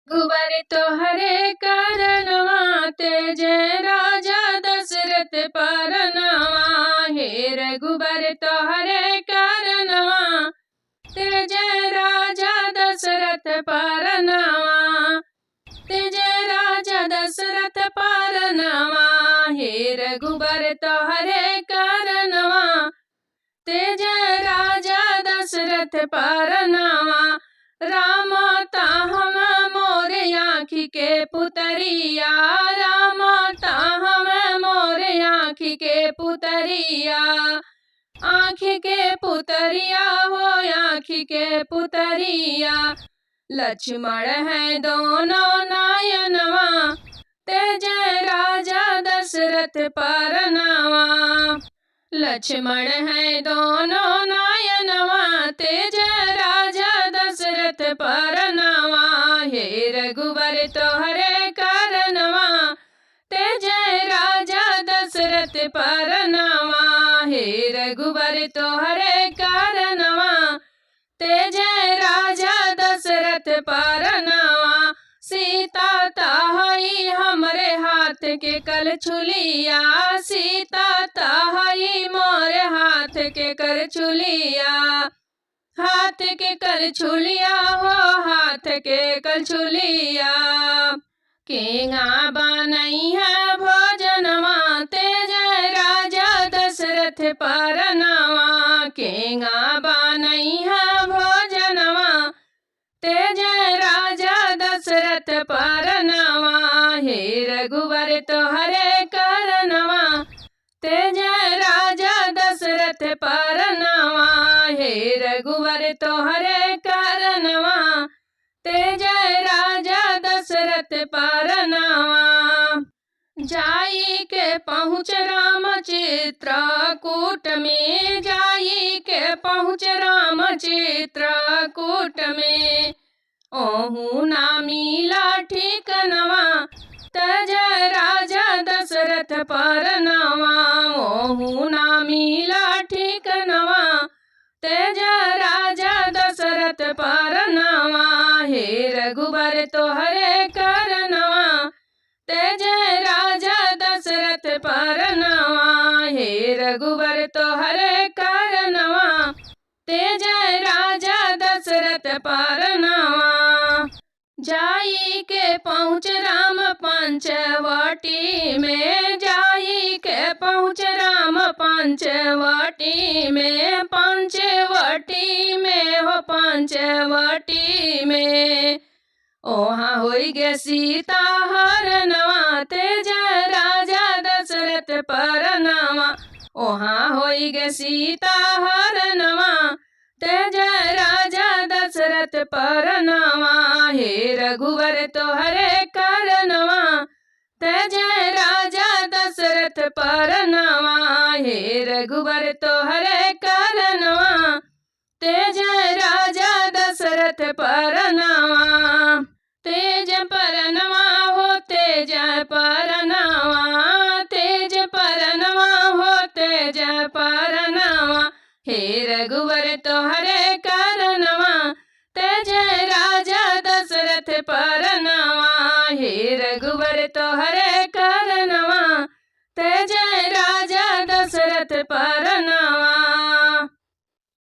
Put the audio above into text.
रघुबर तोहरे कारणवा तेज राजा दशरथ परनवा। हे रघुबर तोहरे कारणवा तेज राजा दशरथ परनवा। तेज राजा दशरथ परनवा। हे रघुबर तोहरे कारणवा तेज राजा दशरथ परनवा। राम ताहम मोरे आँखी के पुतरिया। राम ताहम मोरे आँखी के पुतरिया। आँखी के पुतरिया हो आँखी के पुतरिया। लक्ष्मण है दोनों नायनवा तेज राजा दशरथ परनवा। लक्ष्मण है दोनों नायनवा तेज राजा दशरथ परनवा। हे रघुबर तोहरे कारणवा तेज राजा दशरथ परनवा। हे रघुबर तोहरे कारणवा तेज राजा दशरथ परनवा। सीता ताहई हमरे हाथ के कलछुलिया। सीता ताहई मोरे हाथ के करछुलिया। हाथ के कलछुलिया हो हाथ के कलछुलिया। केंगा बनई है भोजनवा तेज राजा दशरथ परनवा। केंगा बनई है भोजनवा तेज राजा दशरथ परनवा। हे रघुबर तोहरे कारणवा तेज राजा दशरथ परनवा। हे रघुबर तोहरे कारणवा तेज राजा दशरथ परनवा। जाई के पहुँच राम चित्रकूट में। जाई के पहुँच राम चित्रकूट में। ओहू ना मिला ठिकनवा तेज राजा दशरथ परनवा। ओहू ना मिला ठिकनवा तेज राजा दशरथ परनवा। हे रघुबर तोहरे कारणवा तेज राजा दशरथ परनवा। हे रघुबर तोहरे कारणवा तेज राजा दशरथ परनवा। जाई के पहुँच राम पंचवटी में। जाई के पहुँच राम पंचवटी में। पंचवटी में हो पंचवटी में। ओहाँ होई गे सीता हरनवा तेज राजा दशरथ परनवा। ओहाँ होई गे सीता हरनवा तेज राजा दशरथ परनवा। हे रघुबर तोहरे कारणवा तेज राजा दशरथ परनवा। हे रघुबर तोहरे कारणवा तेज राजा दशरथ परनवा। तेज पर